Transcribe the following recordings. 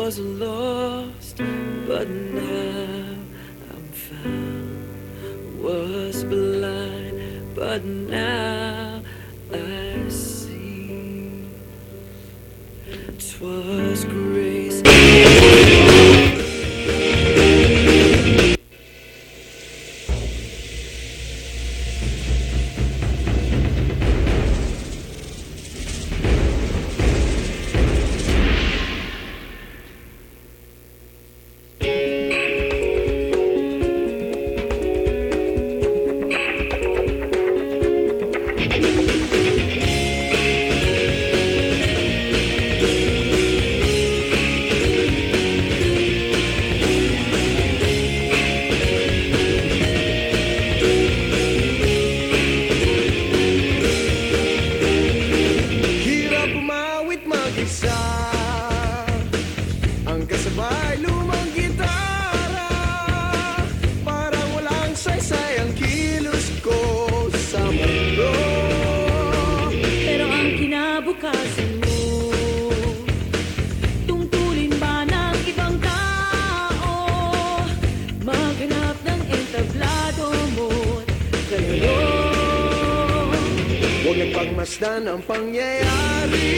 was lost, but now I'm found. Was blind, but now I see. 'Twas grace. Ang kasabay lumang gitara, parang walang saysay ang kilos ko sa mundo. Pero ang kinabukasan mo, tungkulin ba ng ibang tao? Maghanap ng entablado mo't kalaro. Huwag nagpagmasdan ang pangyayari,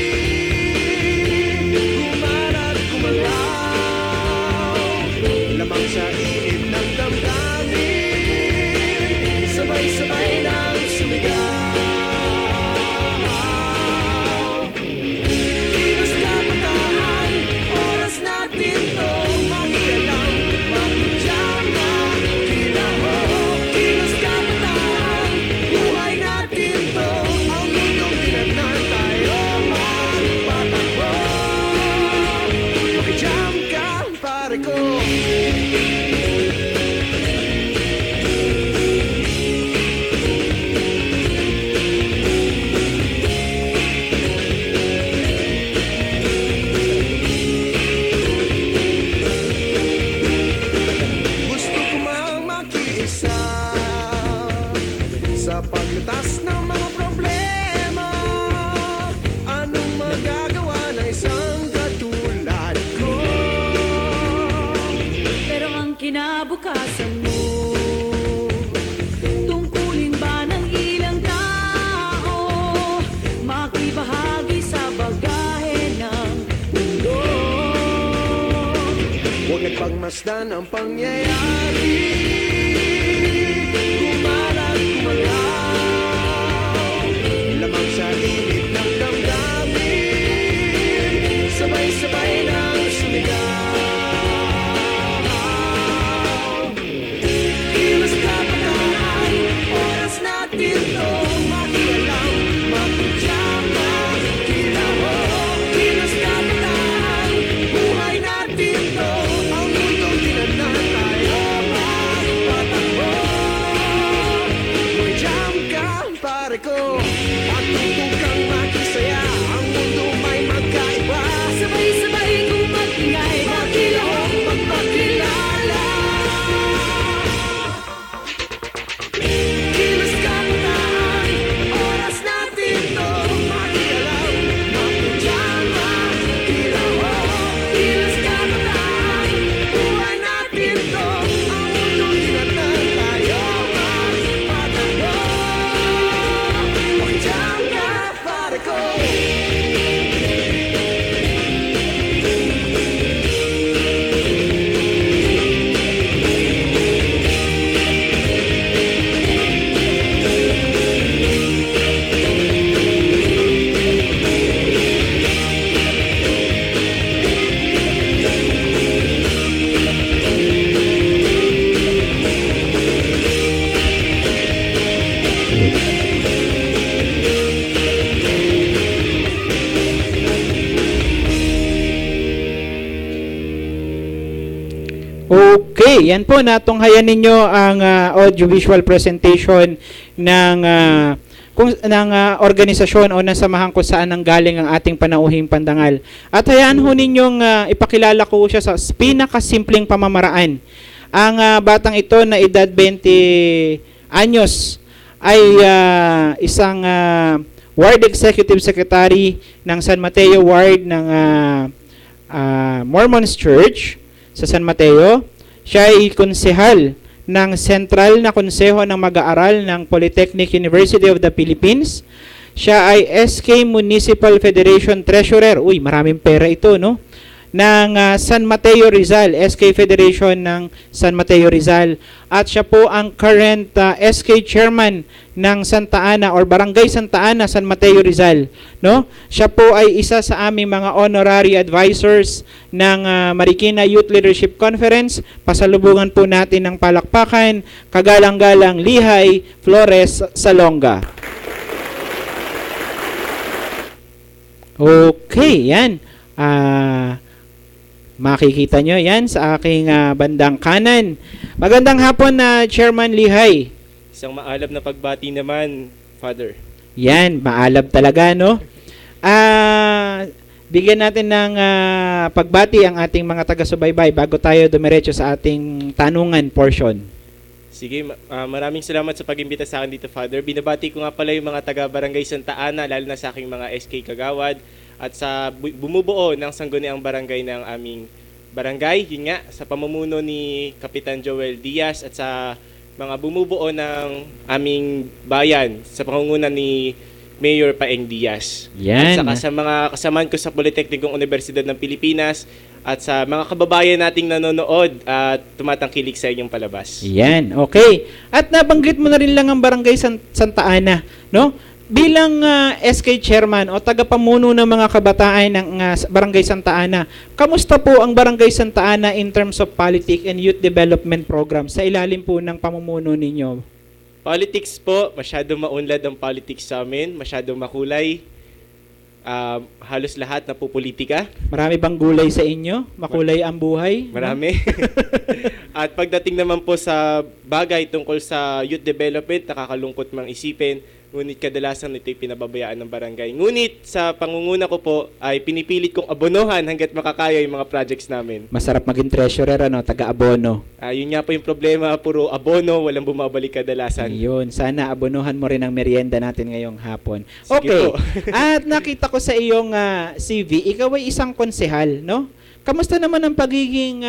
kumarat kumalaw, lamang sa init ng damdamin, sabay-sabay lang sumigaw. Kilos kabataan, oras natin to, makialam, makijama, kilaho. Kilos kabataan, buhay natin to, ang mundong tinagnan tayo magpatakbo. Makijam ka, pare ko. Gusto ko mang makiisa sa paglutas ng mga problema. Anong magagawa ng isang katulad ko? Pero ang kinabukasan mo, tungkulin ba ng ilang tao? Makibahagi sa bagahe ng mundo. Huwag nagpagmasdan ang pangyayari, kumalat kumalaw, lamang sa init ng damdamin, sabay-sabay lang sumigaw. Kilos kabataan, oras natin to, makialam, makijama, kilaho. Kilos kabataan, buhay natin to, ang mundong tinagnan tayo magpatakbo. Makijam ka, pare ko, magtutog kang makisaya, ang mundo may magkaiba. Sabay-sabay kong mag-ingay, Makilaho, magpakilala. Kilos kabataan, oras natin to, makialam, makijama, kilaho. Kilos kabataan, buhay natin to, ang mundong tinagnan tayo magpatakbo. Makijam ka, pare ko. Okay, yan po, natunghayan ninyo ang audiovisual presentation ng organisasyon o ng samahan kung saan nanggaling ang ating panauhing pandangal. At hayaan ho ninyong ipakilala ko siya sa pinakasimpleng pamamaraan. Ang batang ito na edad 20 anyos ay isang Ward Executive Secretary ng San Mateo Ward ng Mormon Church sa San Mateo. Siya ay konsehal ng Sentral na Konseho ng Mag-aaral ng Polytechnic University of the Philippines. Siya ay SK Municipal Federation Treasurer. Uy, maraming pera ito, no? Ng San Mateo Rizal, SK Federation ng San Mateo Rizal. At siya po ang current SK Chairman ng Santa Ana or Barangay Santa Ana, San Mateo Rizal, no? Siya po ay isa sa aming mga honorary advisors ng Marikina Youth Leadership Conference. Pasalubungan po natin ng palakpakan, kagalang-galang Lihay Flores Salonga. Okay, yan. Makikita nyo yan sa aking bandang kanan. Magandang hapon na Chairman Lihay. Isang maalab na pagbati naman, Father. Yan, maalab talaga, no? Bigyan natin ng pagbati ang ating mga taga-subaybay bago tayo dumiretso sa ating tanungan portion. Sige, maraming salamat sa pag-imbita sa akin dito, Father. Binabati ko nga pala yung mga taga-Barangay Santa Ana, lalo na sa aking mga SK Kagawad, at sa bumubuo ng sangguniang barangay ng aming barangay, yun nga, sa pamumuno ni Kapitan Joel Diaz at sa mga bumubuo ng aming bayan sa pangunguna ni Mayor Paeng Diaz. Yan. At saka sa mga kasamaan ko sa Politeknikong Universidad ng Pilipinas at sa mga kababayan nating nanonood at tumatangkilik sa inyong palabas. Yan, okay. At nabanggit mo na rin lang ang Barangay Santa Ana, no? Bilang SK Chairman o tagapamuno ng mga kabataan ng Barangay Santa Ana, kamusta po ang Barangay Santa Ana in terms of politics and youth development program sa ilalim po ng pamumuno ninyo? Politics po, masyadong maunlad ang politics sa amin, masyadong makulay. Halos lahat na po politika. Marami bang gulay sa inyo? Makulay ang buhay? Marami. At pagdating naman po sa bagay tungkol sa youth development, nakakalungkot mang isipin, ngunit kadalasan ito'y pinababayaan ng barangay. Ngunit sa pangunguna ko po ay pinipilit kong abonohan hanggat makakaya yung mga projects namin. Masarap maging treasurer, ano? Taga-abono. Yun nga po yung problema, puro abono, walang bumabalik kadalasan. Yun, sana abonohan mo rin ang merienda natin ngayong hapon. Sige Okay, po. at nakita ko sa iyong CV, ikaw ay isang konsehal, no? Kamusta naman ang pagiging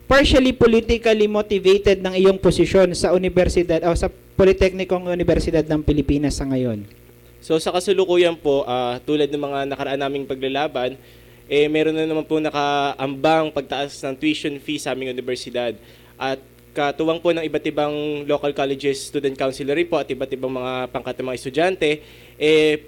partially politically motivated ng iyong posisyon sa universidad o sa Politeknikong Universidad ng Pilipinas sa ngayon? So sa kasulukuyan po, tulad ng mga nakaraan naming paglalaban, meron na naman po nakaambang pagtaas ng tuition fee sa aming universidad. At katuwang po ng iba't ibang local colleges, student council rin po at iba't ibang mga pangkat ng mga estudyante,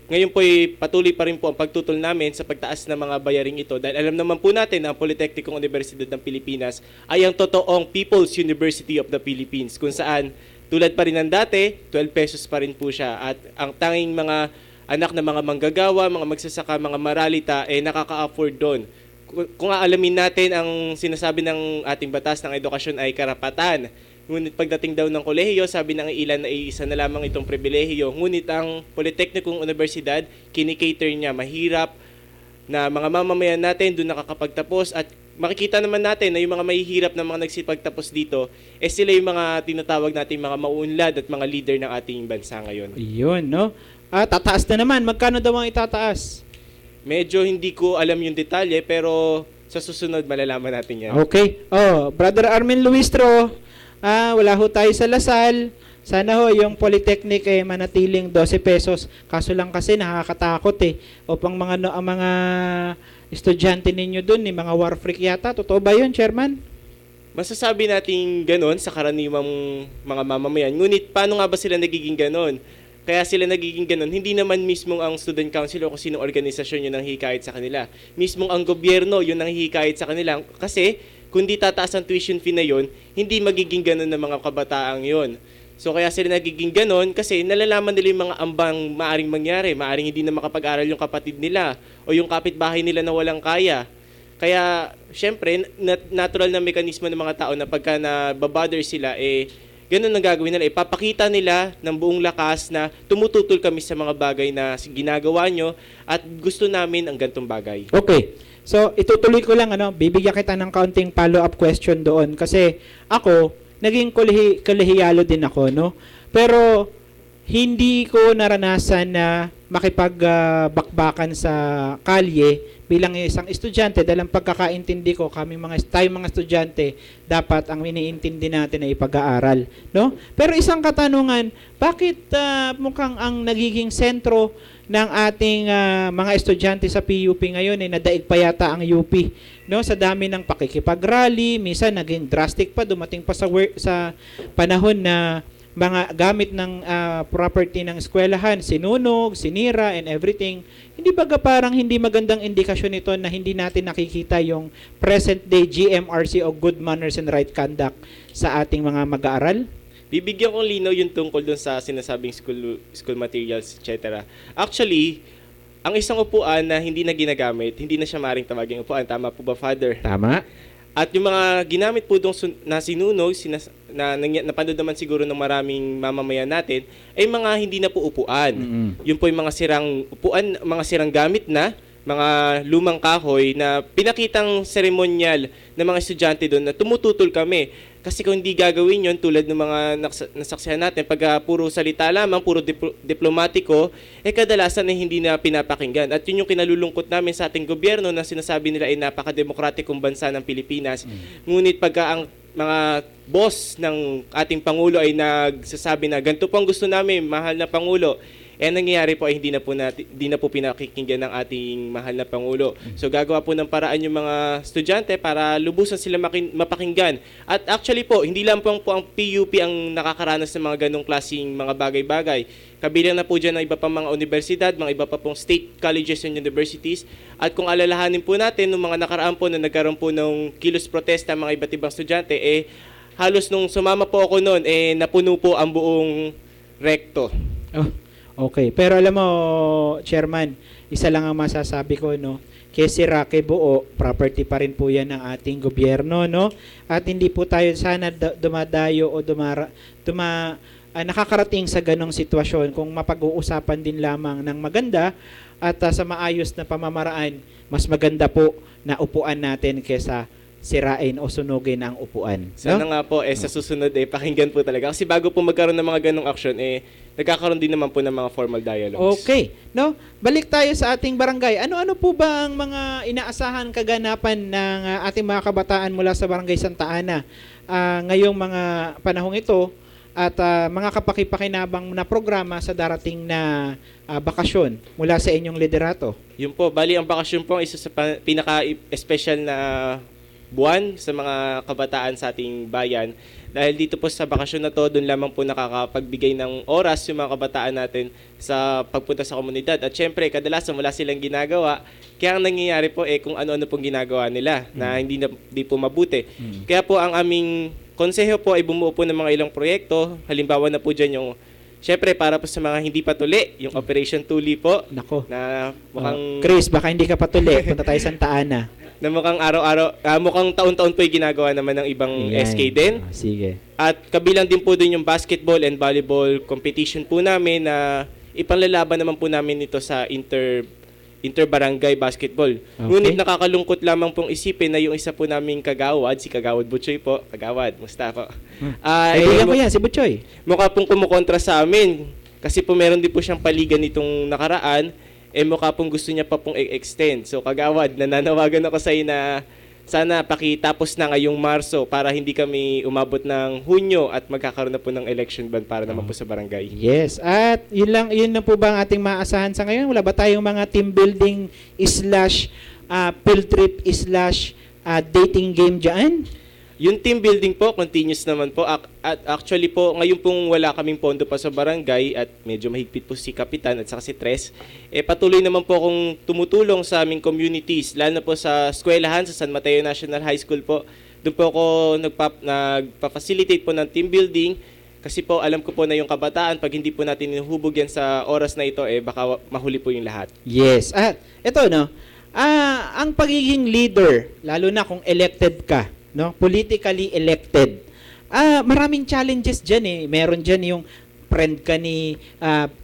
ngayon po patuloy pa rin po ang pagtutol namin sa pagtaas ng mga bayaring ito. Dahil alam naman po natin na ang Politeknikong Universidad ng Pilipinas ay ang totoong People's University of the Philippines, kung saan tulad pa rin ng dati, 12 pesos pa rin po siya. At ang tanging mga anak na mga manggagawa, mga magsasaka, mga maralita, nakaka-afford doon. Kung aalamin natin, ang sinasabi ng ating batas ng edukasyon ay karapatan. Ngunit pagdating daw ng kolehiyo, sabi ng ilan na isa na lamang itong pribilehiyo. Ngunit ang Politeknikong Universidad, kinikater niya, mahirap na mga mamamayan natin doon nakakapagtapos. At makikita naman natin na yung mga mahihirap na mga nagsipagtapos dito, sila yung mga tinatawag natin mga mauunlad at mga leader ng ating bansa ngayon. Yun, no? Tataas na naman. Magkano daw ang itataas? Medyo hindi ko alam yung detalye, pero sa susunod malalaman natin yan. Okay. Brother Armin Luistro, wala ho tayo sa Lasal. Sana ho yung Polytechnic manatiling 12 pesos. Kaso lang kasi nakakatakot Upang ang mga estudyante ninyo doon, mga war freak yata. Totoo ba yun, Chairman? Masasabi natin ganon sa karaniwang mga mamamayan. Ngunit paano nga ba sila nagiging ganon? Kaya sila nagiging ganon, hindi naman mismong ang student council o kung sinong organisasyon yun ang hikayat sa kanila. Mismong ang gobyerno yun ang hikayat sa kanila. Kasi kung di tataas ang tuition fee na yun, hindi magiging ganon ng mga kabataang yun. So kaya sila nagiging ganon kasi nalalaman nila yung mga ambang maaring mangyari. Maaring hindi na makapag-aral yung kapatid nila o yung kapitbahay nila na walang kaya. Kaya syempre, natural na mekanismo ng mga tao na pagka nababother sila, ganun ang gagawin nila. Ipapakita nila ng buong lakas na tumututol kami sa mga bagay na ginagawa nyo at gusto namin ang gantong bagay. Okay. So, itutuloy ko lang, bibigyan kita ng kaunting follow-up question doon. Kasi ako, naging kolehiyalo din ako, no? Pero, hindi ko naranasan na makipagbakbakan sa kalye bilang isang estudyante dahil ang pagkakaintindi ko tayong mga estudyante dapat ang iniintindi natin ay pag-aaral, no? Pero isang katanungan, bakit mukhang ang nagiging sentro ng ating mga estudyante sa PUP ngayon ay nadaig pa yata ang UP, no? Sa dami ng pakikipag-rally, minsan naging drastic pa, dumating pa sa panahon na mga gamit ng property ng eskwelahan, sinunog, sinira, and everything. Hindi baga parang hindi magandang indikasyon ito na hindi natin nakikita yung present day GMRC o Good Manners and Right Conduct sa ating mga mag-aaral? Bibigyan kong linaw yung tungkol dun sa sinasabing school materials, etc. Actually, ang isang upuan na hindi na ginagamit, hindi na siya maaaring tawaging upuan. Tama po ba, Father? Tama. At yung mga ginamit po doon na sinunog, napanood naman siguro ng maraming mamamayan natin, ay mga hindi na po upuan. Yun po yung mga sirang upuan, mga sirang gamit na, mga lumang kahoy na pinakitang seremonyal ng mga estudyante doon na tumututol kami. Kasi kung hindi gagawin yon tulad ng mga nasaksihan natin, pag puro salita lamang, puro diplomatiko, kadalasan ay hindi na pinapakinggan. At yun yung kinalulungkot namin sa ating gobyerno na sinasabi nila ay napakademokratikong bansa ng Pilipinas. Ngunit pagka ang mga boss ng ating Pangulo ay nagsasabi na ganito po ang gusto namin, mahal na Pangulo, nangyayari po ay hindi na po pinakikinggan ng ating mahal na Pangulo. So gagawa po ng paraan yung mga estudyante para lubusan sila mapakinggan. At actually po, hindi lang po ang PUP ang nakakaranas ng mga ganong klaseng mga bagay-bagay. Kabilang na po dyan ang iba pang mga universidad, mga iba pa pong state colleges and universities. At kung alalahanin po natin, nung mga nakaraan po na nagkaroon po ng kilos protesta mga iba't ibang estudyante, halos nung sumama po ako noon, napuno po ang buong rekto. Oh. Okay, pero alam mo, Chairman, isa lang ang masasabi ko, no? Kesira, buo, property pa rin po yan ng ating gobyerno, no? At hindi po tayo sana dumadayo o nakakarating sa ganong sitwasyon kung mapag-uusapan din lamang ng maganda at sa maayos na pamamaraan, mas maganda po na upuan natin kesa sirain o sunugin ang upuan. Sana nga po, sa susunod, pakinggan po talaga. Kasi bago po magkaroon ng mga ganong action, nagkakaroon din naman po ng mga formal dialogues. Okay. No? Balik tayo sa ating barangay. Ano-ano po ba ang mga inaasahan kaganapan ng ating mga kabataan mula sa Barangay Santa Ana ngayong mga panahong ito at mga kapakipakinabang na programa sa darating na bakasyon mula sa inyong liderato? Yun po, bali ang bakasyon po isa sa pinaka-special na buwan sa mga kabataan sa ating bayan. Dahil dito po sa bakasyon na to, doon lamang po nakakapagbigay ng oras yung mga kabataan natin sa pagpunta sa komunidad. At syempre, kadalasan wala silang ginagawa. Kaya ang nangyayari po kung ano-ano pong ginagawa nila na hindi po mabuti. Kaya po ang aming konseho po ay bumuo po ng mga ilang proyekto. Halimbawa na po dyan yung syempre, para po sa mga hindi patuli, yung Operation Tuli po. Nako. Na mukhang Chris, baka hindi ka patuli. Punta tayo Santa Ana. Na mukhang araw-araw, mukhang taon-taon po yung ginagawa naman ng ibang SK din. Sige. At kabilang din po dun yung basketball and volleyball competition po namin na ipanglalaban naman po namin ito sa inter-barangay basketball. Okay. Ngunit nakakalungkot lamang pong isipin na yung isa po naming kagawad, si Kagawad Butchoy po, Kagawad, musta po? Kaibigan ko yan, si Butchoy. Mukha pong kumukontra sa amin kasi po meron din po siyang paligan nitong nakaraan, mukha pong gusto niya pa pong extend. So Kagawad, nananawagan ako sa iyo na sana pakitapos na ngayong Marso para hindi kami umabot ng Hunyo at magkakaroon na po ng election ban para naman po sa barangay. Yes, at yun na po ba ang ating maasahan sa ngayon? Wala ba tayong mga team building / field trip / dating game dyan? Yung team building po, continuous naman po. At actually po, ngayon pong wala kaming pondo pa sa barangay at medyo mahigpit po si Kapitan at saka si Tres, patuloy naman po akong tumutulong sa aming communities, lalo na po sa eskwelahan, sa San Mateo National High School po. Doon po ako nagpa-facilitate po ng team building kasi po alam ko po na yung kabataan, pag hindi po natin hinuhubog yan sa oras na ito, baka mahuli po yung lahat. Yes, at ito no, ang pagiging leader, lalo na kung elected ka, no, politically elected. Maraming challenges diyan Meron diyan yung friend ka ni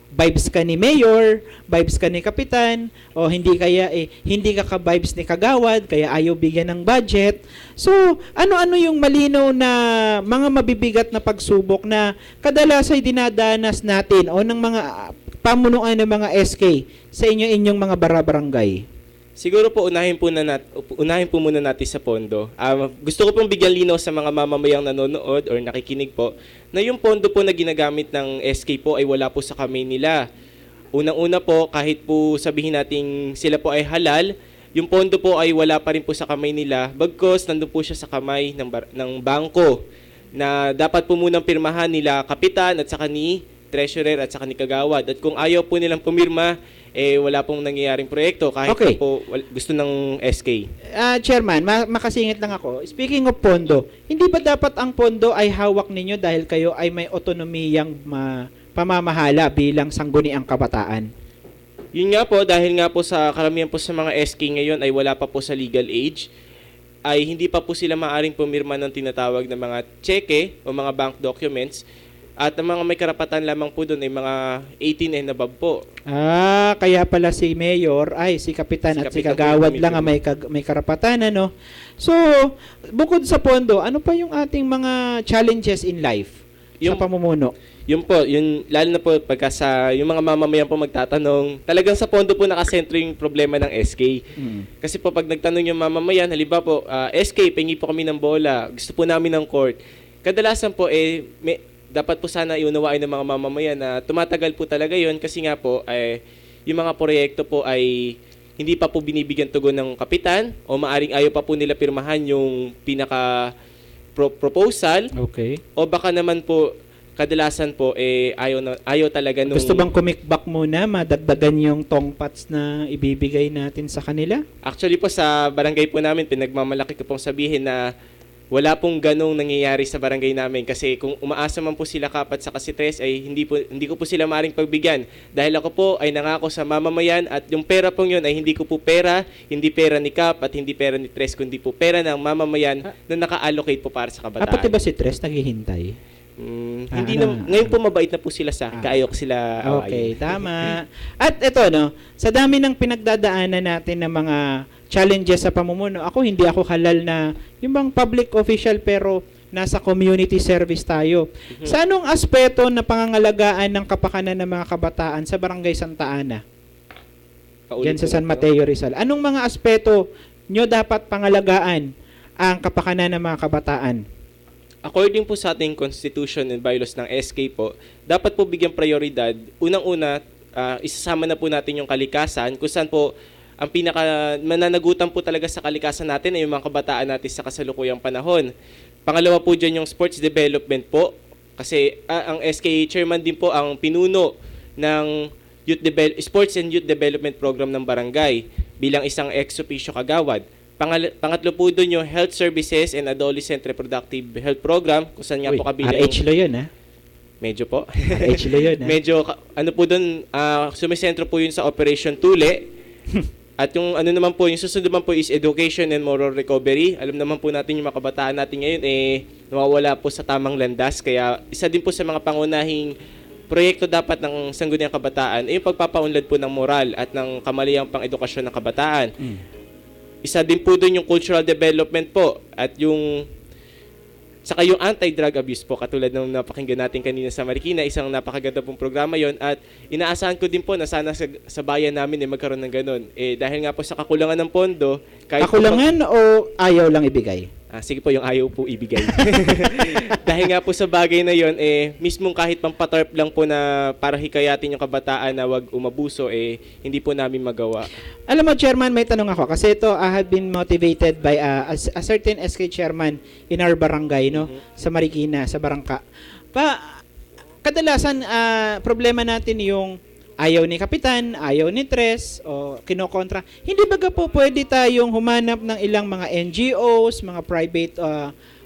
vibes ka ni mayor, vibes ka ni kapitan, o hindi kaya hindi ka ka-vibes ni kagawad, kaya ayaw bigyan ng budget. So, ano-ano yung malinaw na mga mabibigat na pagsubok na kadalasan ay dinadanas natin o ng mga pamunuan ng mga SK sa inyong mga barabarangay? Siguro po unahin po muna natin sa pondo. Gusto ko pong bigyan linaw sa mga mamamayang nanonood or nakikinig po na yung pondo po na ginagamit ng SK po ay wala po sa kamay nila. Unang-una po, kahit po sabihin natin sila po ay halal, yung pondo po ay wala pa rin po sa kamay nila, bagkos nandun po siya sa kamay ng bangko na dapat po munang pirmahan nila kapitan at saka ni treasurer at saka ni kagawad. At kung ayaw po nilang pumirma, wala pong nangyayaring proyekto kahit po gusto ng SK. Chairman, makasingit lang ako. Speaking of pondo, hindi ba dapat ang pondo ay hawak ninyo dahil kayo ay may otonomiyang pamamahala bilang sangguniang kabataan? Yun nga po, dahil nga po sa karamihan po sa mga SK ngayon ay wala pa po sa legal age, ay hindi pa po sila maaring pumirma ng tinatawag na mga cheque o mga bank documents. At ang mga may karapatan lamang po doon ay mga 18 and above po. Kaya pala si Mayor, si Kapitan at si Kagawad lang ang may karapatan, ano? So, bukod sa pondo, ano pa yung ating mga challenges in life sa pamumuno? Yun po, lalo na po pagka yung mga mamamayan po magtatanong, talagang sa pondo po nakasentro yung problema ng SK. Kasi po pag nagtanong yung mamamayan, halimbawa po, SK, pengi po kami ng bola, gusto po namin ng court. Kadalasan po, dapat po sana iunawain ng mga mamamayan na tumatagal po talaga yon kasi nga po yung mga proyekto po ay hindi pa po binibigyan tugon ng kapitan o maaring ayaw pa po nila pirmahan yung pinaka proposal. Okay. O baka naman po kadalasan po ayaw talaga nung... Gusto bang kumikbak muna, madagdagan yung tongpats na ibibigay natin sa kanila? Actually po sa barangay po namin, pinagmamalaki ko pong sabihin na wala pong ganong nangyayari sa barangay namin kasi kung umaasa man po sila kapat sa kasitres ay hindi ko po sila maaring pagbigyan dahil ako po ay nangako sa mamamayan at yung pera pong yun ay hindi ko po pera, hindi pera ni Kap at hindi pera ni Tres kundi po pera ng mamamayan na naka-allocate po para sa kabataan. Pati ba si Tres naghihintay? Hindi na, ngayon po mabait na po sila sa akin, kaayok sila awayin. Okay, tama. At ito, sa dami ng pinagdadaanan natin ng mga challenges sa pamumuno, hindi ako halal na yung bang public official pero nasa community service tayo. Sa anong aspeto na pangangalagaan ng kapakanan ng mga kabataan sa Barangay Santa Ana? Diyan sa San Mateo, Rizal. Anong mga aspeto nyo dapat pangalagaan ang kapakanan ng mga kabataan? According po sa ating Constitution and Bylaws ng SK po, dapat po bigyan prioridad. Unang-una, isasama na po natin yung kalikasan kung saan po ang pinaka mananagutan po talaga sa kalikasan natin ay yung mga kabataan natin sa kasalukuyang panahon. Pangalawa po dyan yung sports development po kasi ang SK chairman din po ang pinuno ng Sports and Youth Development Program ng barangay bilang isang ex-officio kagawad. Pangatlo po doon yung Health Services and Adolescent Reproductive Health Program kung saan nga po kabilang RH lo yun, ha? Medyo po. RH lo yun, ha? Medyo, po doon, sumisentro po yun sa Operation Tule. At yung naman po, yung susunod naman po is Education and Moral Recovery. Alam naman po natin yung mga kabataan natin ngayon, nawawala po sa tamang landas. Kaya isa din po sa mga pangunahing proyekto dapat ng sangguniang kabataan ay yung pagpapaunlad po ng moral at ng kamalihang pang-edukasyon ng kabataan. Isa din po doon yung cultural development po at yung saka yung anti-drug abuse po katulad ng napakinggan natin kanina sa Marikina, isang napakaganda pong programa yon at inaasahan ko din po na sana sa bayan namin magkaroon ng ganun. Dahil nga po sa kakulangan ng pondo, kakulangan o ayaw lang ibigay? Sige po, yung ayaw po ibigay. Dahil nga po sa bagay na yon, mismong kahit pampatarp lang po na para hikayatin yung kabataan na wag umabuso, hindi po namin magawa. Alam mo, Chairman, may tanong ako. Kasi ito, I have been motivated by a certain SK chairman in our barangay, sa Marikina, sa Barangka. Kadalasan, problema natin yung ayaw ni Kapitan, ayaw ni Tres, o kinokontra. Hindi ba po pwede tayong humanap ng ilang mga NGOs, mga private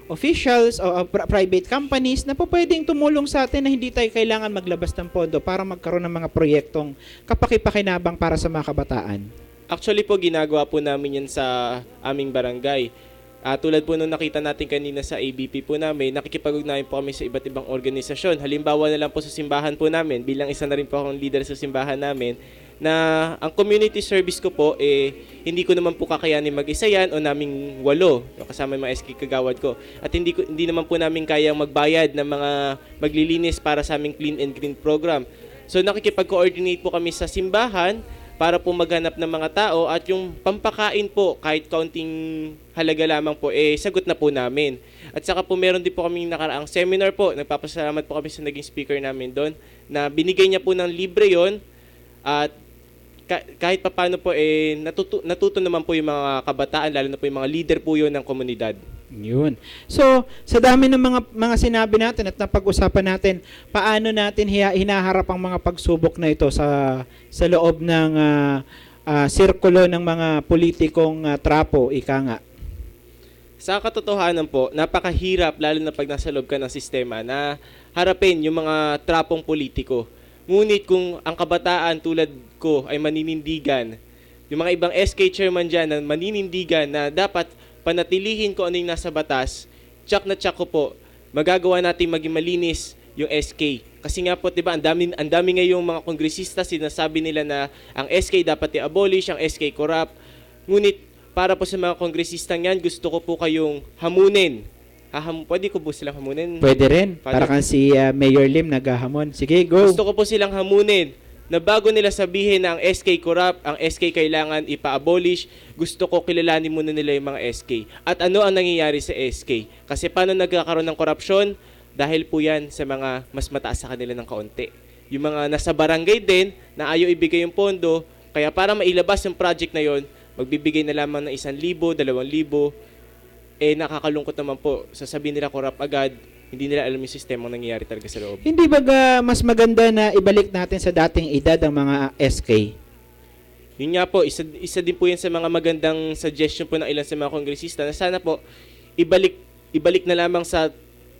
officials, o private companies na po pwedeng tumulong sa atin na hindi tayo kailangan maglabas ng pondo para magkaroon ng mga proyektong kapakipakinabang para sa mga kabataan? Actually po, ginagawa po namin yan sa aming barangay. Tulad po nung nakita natin kanina sa ABP po namin, nakikipag-ugnayan po kami sa iba't ibang organisasyon. Halimbawa na lang po sa simbahan po namin, bilang isa na rin po akong leader sa simbahan namin, na ang community service ko po, hindi ko naman po kakayanin mag-isa yan o naming 8, kasama yung mga SK kagawad ko. At hindi naman po namin kayang magbayad ng mga maglilinis para sa aming Clean and Green program. So nakikipag-coordinate po kami sa simbahan, para po maghanap ng mga tao at yung pampakain po, kahit kaunting halaga lamang po, sagot na po namin. At saka po meron din po kaming nakaraang seminar po, nagpapasalamat po kami sa naging speaker namin doon, na binigay niya po ng libre yon at kahit papaano po, natuto naman po yung mga kabataan, lalo na po yung mga leader po yun ng komunidad. Yun. So, sa dami ng mga sinabi natin at napag-usapan natin, paano natin hinaharap ang mga pagsubok na ito sa loob ng sirkulo ng mga politikong trapo, ika nga? Sa katotohanan po, napakahirap, lalo na pag nasa loob ka ng sistema, na harapin yung mga trapong politiko. Ngunit kung ang kabataan tulad ko ay maninindigan, yung mga ibang SK chairman dyan na maninindigan na dapat panatilihin ko ano yung nasa batas, tsak na tsak ko po, magagawa natin maging malinis yung SK. Kasi nga po, diba, ang dami ngayong mga kongresista, sinasabi nila na ang SK dapat i-abolish, ang SK corrupt. Ngunit, para po sa mga kongresistang yan, gusto ko po kayong hamunin. Pwede ko po silang hamunin? Pwede rin. Para kang si Mayor Lim naghahamon. Sige, go. Gusto ko po silang hamunin na bago nila sabihin na ang SK corrupt, ang SK kailangan ipa-abolish, gusto ko kilalanin muna nila yung mga SK. At ano ang nangyayari sa SK? Kasi paano nagkakaroon ng korupsyon? Dahil po yan sa mga mas mataas sa kanila ng kaunti. Yung mga nasa barangay din na ayaw ibigay yung pondo, kaya para mailabas yung project na yon, magbibigay na lamang ng 1,000, 2,000, nakakalungkot naman po. Sasabihin nila corrupt agad, hindi nila alam yung sistema ang nangyayari talaga sa loob. Hindi ba mas maganda na ibalik natin sa dating edad ang mga SK? Yun nga po, isa din po yan sa mga magandang suggestion po ng ilan sa mga kongresista na sana po ibalik na lamang sa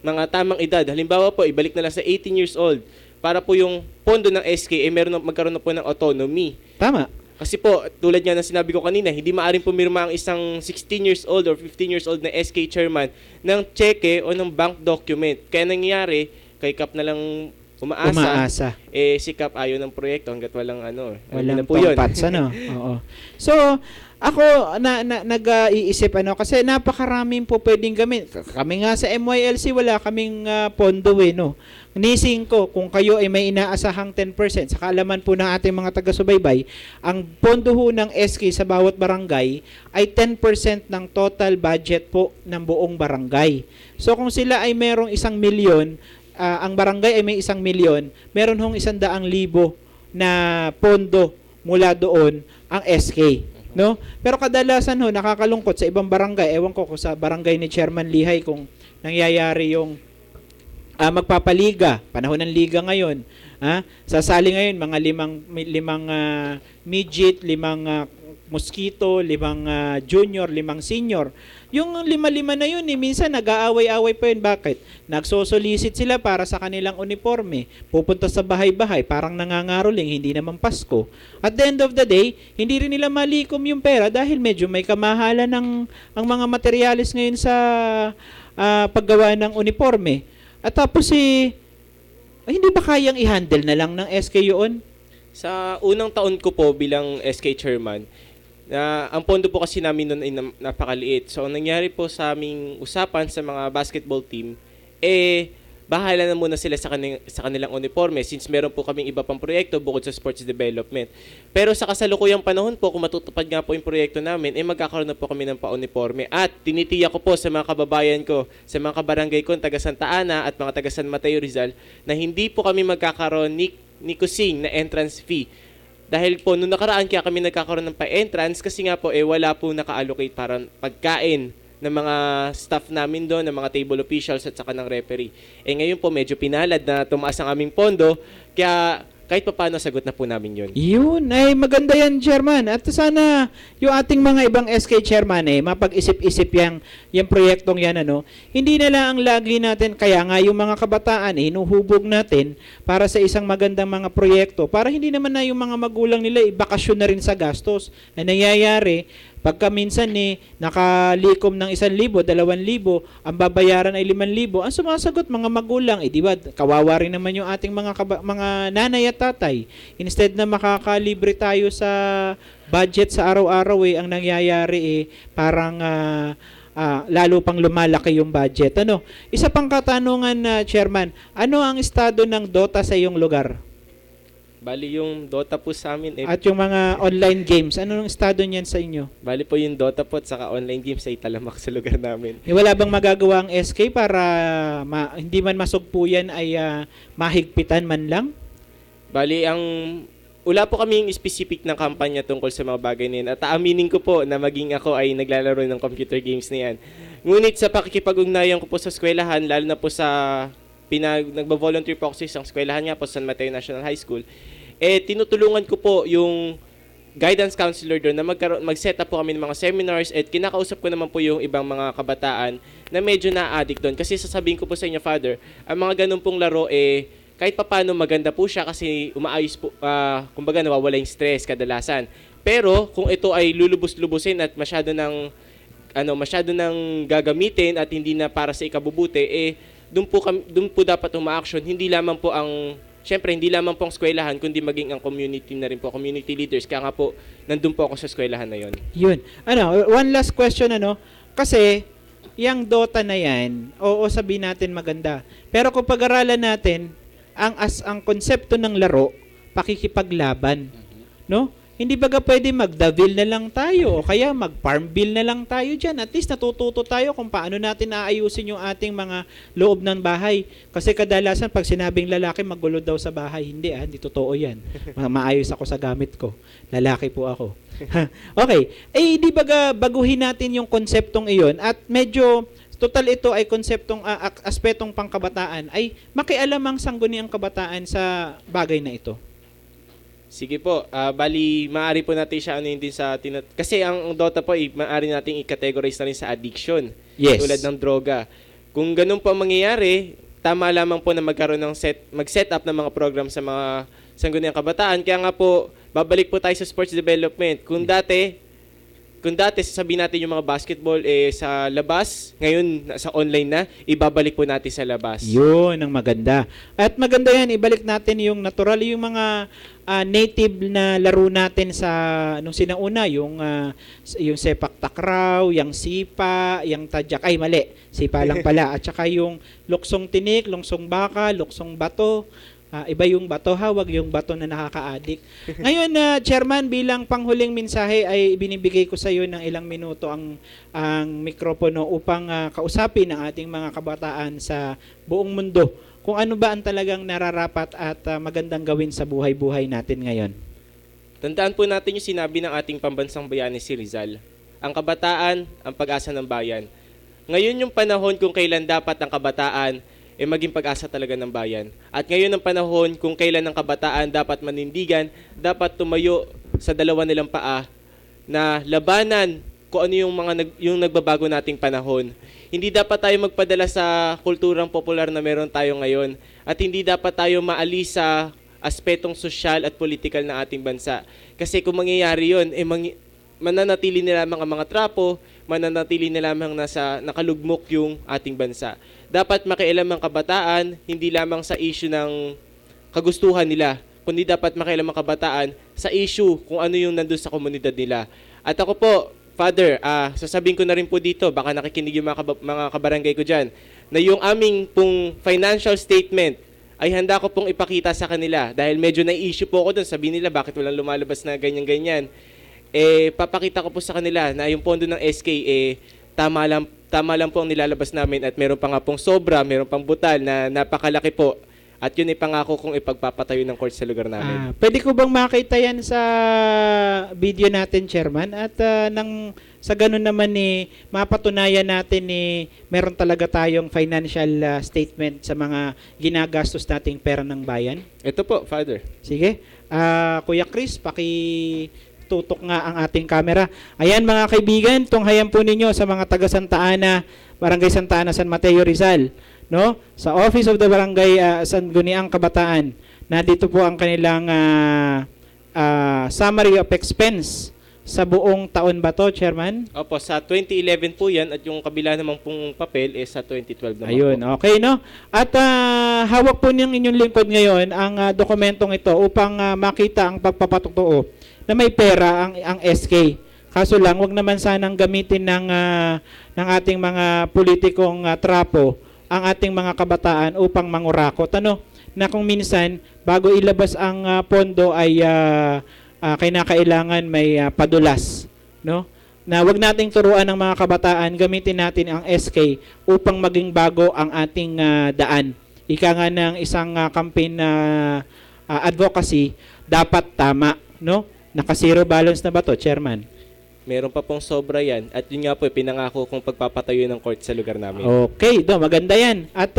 mga tamang edad. Halimbawa po, ibalik na lang sa 18 years old para po yung pondo ng SK magkaroon na po ng autonomy. Tama. Kasi po, tulad nga ng sinabi ko kanina, hindi maaaring pumirma ang isang 16 years old or 15 years old na SK chairman ng cheque o ng bank document. Kaya nangyayari, kay Kap na lang umaasa. Si Kap ayaw ng proyekto hanggat walang walang pang-pats, Oo. So, ako nag-iisip kasi napakaraming po pwedeng gamit. Kami nga sa MYLC wala kaming pondo no. Nising ko kung kayo ay may inaasahang 10% sa kaalaman po ng ating mga taga-subaybay, ang pondo ho ng SK sa bawat barangay ay 10% ng total budget po ng buong barangay. So kung sila ay merong 1 milyon, ang barangay ay may 1 milyon, meron hong 100,000 na pondo mula doon ang SK. No? Pero kadalasan nakakalungkot sa ibang barangay, ewan ko sa barangay ni Chairman Lihay kung nangyayari yung magpapaliga, panahon ng liga ngayon. Sasali ngayon mga limang midget, 5 mosquito, 5 junior, 5 senior. Yung 5 na yun, minsan nag-aaway-aaway pa yun. Bakit? Nagsosolicit sila para sa kanilang uniforme. Pupunta sa bahay-bahay, parang nangangaroling, hindi naman Pasko. At the end of the day, hindi rin nila malikom yung pera dahil medyo may kamahalan ang mga materyales ngayon sa paggawa ng uniforme. At tapos hindi ba kayang i-handle na lang ng SK yun? Sa unang taon ko po bilang SK chairman, ang pondo po kasi namin noon ay napakaliit. So, ang nangyari po sa aming usapan sa mga basketball team, bahala na muna sila sa kanilang uniforme since meron po kaming iba pang proyekto bukod sa sports development. Pero sa kasalukuyang panahon po, kung matutupad nga po yung proyekto namin, magkakaroon na po kami ng pa-uniforme. At tinitiyak ko po sa mga kababayan ko, sa mga kabarangay ko, taga Santa Ana at mga taga San Mateo Rizal, na hindi po kami magkakaroon ni kusing na entrance fee. Dahil po, noong nakaraan kaya kami nagkakaroon ng pa-entrance kasi nga po, wala po naka-allocate para pagkain ng mga staff namin doon, ng mga table officials at saka ng referee. Ngayon po, medyo pinalad na tumaas ang aming pondo, kaya kahit pa paano sagot na po namin yun. Yun, maganda yan, Chairman. At sana yung ating mga ibang SK Chairman, mapag-isip-isip yung proyektong yan, Hindi na lang ang lagi natin, kaya nga yung mga kabataan, hinuhubog natin para sa isang magandang mga proyekto, para hindi naman na yung mga magulang nila, bakasyon na rin sa gastos. Na nangyayari, Pagka minsan nakalikom ng 1,000, 2,000, ang babayaran ay 5,000, ang sumasagot mga magulang, di ba, kawawa rin naman yung ating mga nanay at tatay. Instead na makakalibre tayo sa budget sa araw-araw, ang nangyayari parang lalo pang lumalaki yung budget. Isa pang katanungan, Chairman, ano ang estado ng Dota sa iyong lugar? Bali yung Dota po sa amin At yung mga online games, ano ang estado niyan sa inyo? Bali po yung Dota po at saka online games ay talamak sa lugar namin. Wala bang magagawa ang SK para hindi man masugpuyan ay mahigpitan man lang? Bali wala po kaming specific na kampanya tungkol sa mga bagay na yan. At aaminin ko po na maging ako ay naglalaro ng computer games na yan. Ngunit sa pakikipag-ugnayan ko po sa eskwelahan, lalo na po sa nagbo-volunteer po ako sa isang eskwelahan nga po, San Mateo National High School, tinutulungan ko po yung guidance counselor doon na mag-set up po kami ng mga seminars at kinakausap ko naman po yung ibang mga kabataan na medyo na-addict doon. Kasi sasabihin ko po sa inyo, Father, ang mga ganun pong laro kahit papaano maganda po siya kasi umaayos po, kumbaga nawawala yung stress kadalasan. Pero kung ito ay lulubos-lubusin at masyado nang gagamitin at hindi na para sa ikabubuti, doon po dapat uma-action. Hindi lamang po ang eskwelahan, kundi maging ang community na rin po, community leaders. Kaya nga po, nandun po ako sa eskwelahan na yon. Yun. One last question, kasi yung Dota na yan, oo, sabihin natin maganda. Pero kung pag-aralan natin, ang konsepto ng laro, pakikipaglaban. No? Hindi baga pwede mag-Davil na lang tayo o kaya mag-Farmville na lang tayo dyan. At least natututo tayo kung paano natin aayusin yung ating mga loob ng bahay. Kasi kadalasan pag sinabing lalaki magulo daw sa bahay, hindi totoo yan. Maayos ako sa gamit ko. Lalaki po ako. Okay. Hindi baga baguhin natin yung konseptong iyon at medyo total ito ay konseptong aspetong pangkabataan ay makialamang sangguniang kabataan sa bagay na ito. Sige po, bali maaari po natin siya din sa kasi ang Dota po maaari nating i-categorize na rin sa addiction. Yes. Tulad ng droga. Kung ganun po ang mangyayari, tama lamang po na magkaroon ng mag-set up ng mga program sa mga sangguniang kabataan. Kaya nga po, babalik po tayo sa sports development. Kung dati sasabihin natin yung mga basketball sa labas, ngayon sa online na, ibabalik po natin sa labas. Yun ang maganda. At maganda yan, ibalik natin yung natural, yung mga native na laro natin sa nung sinauna, yung sepak takraw, yung sipa, yung tadyak, mali, sipa lang pala. At saka yung luksong tinik, luksong baka, luksong bato. Iba yung bato, wag yung bato na nakaka-addict. Ngayon, Chairman, bilang panghuling mensahe ay binibigay ko sa iyo ng ilang minuto ang mikropono upang kausapin ang ating mga kabataan sa buong mundo. Kung ano ba ang talagang nararapat at magandang gawin sa buhay-buhay natin ngayon. Tandaan po natin yung sinabi ng ating pambansang bayani si Rizal. Ang kabataan, ang pag-asa ng bayan. Ngayon yung panahon kung kailan dapat ang kabataan maging pag-asa talaga ng bayan. At ngayon ang panahon kung kailan ang kabataan dapat manindigan, dapat tumayo sa dalawa nilang paa na labanan kung ano yung nagbabago nating panahon. Hindi dapat tayo magpadala sa kulturang popular na meron tayo ngayon at hindi dapat tayo maalis sa aspetong sosyal at politikal ng ating bansa. Kasi kung mangyayari yun, mananatili na lamang ang mga trapo, mananatili na lamang nakalugmok yung ating bansa. Dapat makialam ang kabataan, hindi lamang sa issue ng kagustuhan nila, kundi dapat makialam ang kabataan sa issue kung ano yung nandun sa komunidad nila. At ako po, Father, sasabihin ko na rin po dito, baka nakikinig yung mga kabarangay ko dyan, na yung aming pong financial statement ay handa ko pong ipakita sa kanila dahil medyo na-issue po ako doon. Sabihin nila, bakit walang lumalabas na ganyan-ganyan? Papakita ko po sa kanila na yung pondo ng SK, tama lang po ang nilalabas namin at meron pa nga pong sobra, meron pang butal na napakalaki po. At yun ay pangako kong ipagpapatayo ng court sa lugar namin. Pwede ko bang makita yan sa video natin, Chairman? At sa ganun naman mapatunayan natin meron talaga tayong financial statement sa mga ginagastos nating pera ng bayan? Ito po, Father. Sige. Kuya Chris, tutok nga ang ating camera. Ayan mga kaibigan, tunghayan po ninyo sa mga taga Santa Ana, Barangay Santa Ana, San Mateo, Rizal, no? Sa Office of the Barangay Sangguniang Kabataan. Nandito po ang kanilang summary of expense sa buong taon ba to, Chairman? Opo, sa 2011 po yan at yung kabila namang pong papel is sa 2012 naman Ayun, po. okay, no? At hawak po ng inyong lingkod ngayon ang dokumentong ito upang makita ang pagpapatotoo na may pera ang SK. Kaso lang, wag naman sanang gamitin ng ating mga politikong trapo ang ating mga kabataan upang mangurakot. Ano? Na kung minsan, bago ilabas ang pondo ay kinakailangan may padulas, no? Na wag nating turuan ng mga kabataan, gamitin natin ang SK upang maging bago ang ating daan. Ika nga ng isang campaign na advocacy, dapat tama, no? Naka-zero balance na ba to, Chairman? Meron pa pong sobra yan. At yun nga po, pinangako kong pagpapatayo ng court sa lugar namin. Okay, maganda yan. At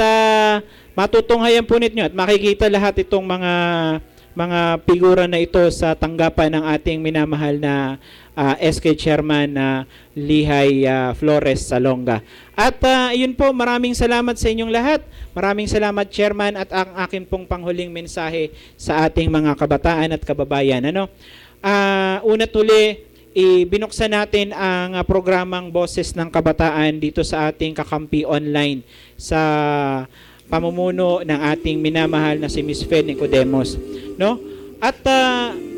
matutunghayan po ninyo at makikita lahat itong mga figura na ito sa tanggapan ng ating minamahal na SK Chairman na Lihay Flores Salonga. At yun po, maraming salamat sa inyong lahat. Maraming salamat, Chairman, at ang akin pong panghuling mensahe sa ating mga kabataan at kababayan. Una tuli, binuksan natin ang programang Boses ng Kabataan dito sa ating Kakampi Online sa pamumuno ng ating minamahal na si Miss Fe Nicodemos, no? At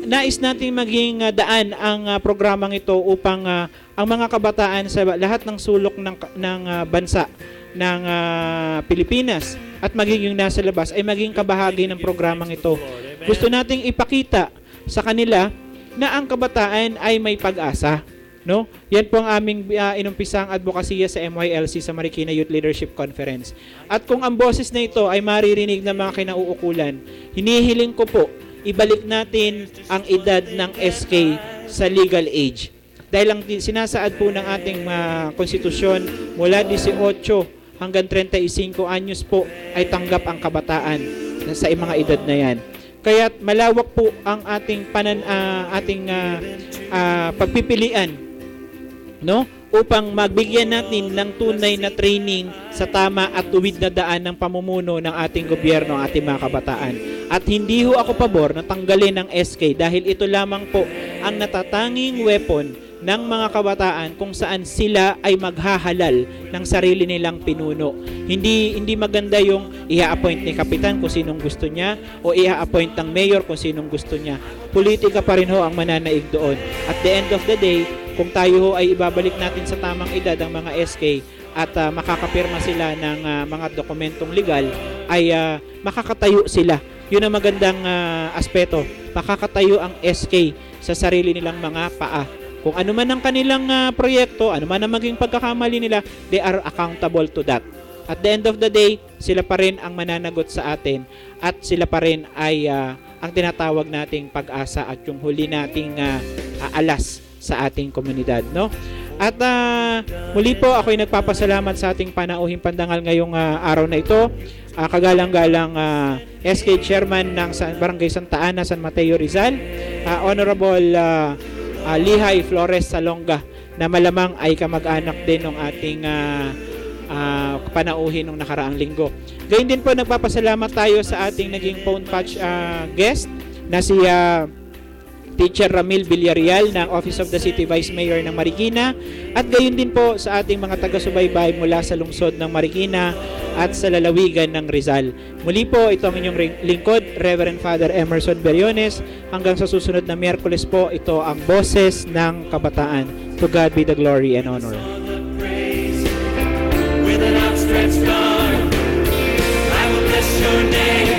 nais nating maging daan ang programang ito upang ang mga kabataan sa lahat ng sulok ng bansa ng Pilipinas at maging yung nasa labas ay maging kabahagi ng programang ito. Gusto nating ipakita sa kanila na ang kabataan ay may pag-asa, no? Yan po ang aming inumpisang advokasya sa MYLC sa Marikina Youth Leadership Conference. At kung ang boses na ito ay maririnig ng mga kinauukulan, hinihiling ko po ibalik natin ang edad ng SK sa legal age. Dahil ang sinasaad po ng ating konstitusyon mula 18 hanggang 35 anyos po ay tanggap ang kabataan sa mga edad na yan. Kaya malawak po ang ating pagpipilian, no? Upang magbigyan natin ng tunay na training sa tama at tuwid na daan ng pamumuno ng ating gobyerno, ating mga kabataan. At hindi ho ako pabor na tanggalin ng SK dahil ito lamang po ang natatanging weapon ng mga kabataan kung saan sila ay maghahalal ng sarili nilang pinuno. Hindi maganda yung i-appoint ni kapitan kung sinong gusto niya o i-appoint ng mayor kung sinong gusto niya. Politika pa rin ho ang mananaig doon. At the end of the day, kung tayo ho ay ibabalik natin sa tamang edad ang mga SK at makakapirma sila ng mga dokumentong legal, ay makakatayo sila. Yun ang magandang aspeto. Makakatayo ang SK sa sarili nilang mga paa. Kung ano man ang kanilang proyekto, ano man ang maging pagkakamali nila, they are accountable to that. At the end of the day, sila pa rin ang mananagot sa atin at sila pa rin ay ang tinatawag nating pag-asa at yung huli nating alas sa ating komunidad, no? At muli po ako'y nagpapasalamat sa ating panauhing pandangal ngayong araw na ito. Kagalang-galang SK Chairman ng Barangay Santa Ana, San Mateo, Rizal, Honorable Lihay Flores Salonga, na malamang ay kamag-anak din ng ating panauhin ng nakaraang linggo. Gayun din po, nagpapasalamat tayo sa ating naging phone patch guest na si Teacher Ramil Villarreal ng Office of the City Vice Mayor ng Marikina, at gayon din po sa ating mga taga-subaybay mula sa lungsod ng Marikina at sa lalawigan ng Rizal. Muli po, ito ang inyong lingkod, Reverend Father Emerson Beriones. Hanggang sa susunod na Miyerkules po, ito ang Boses ng Kabataan. To God be the glory and honor. With an outstretched arm, I will bless your name.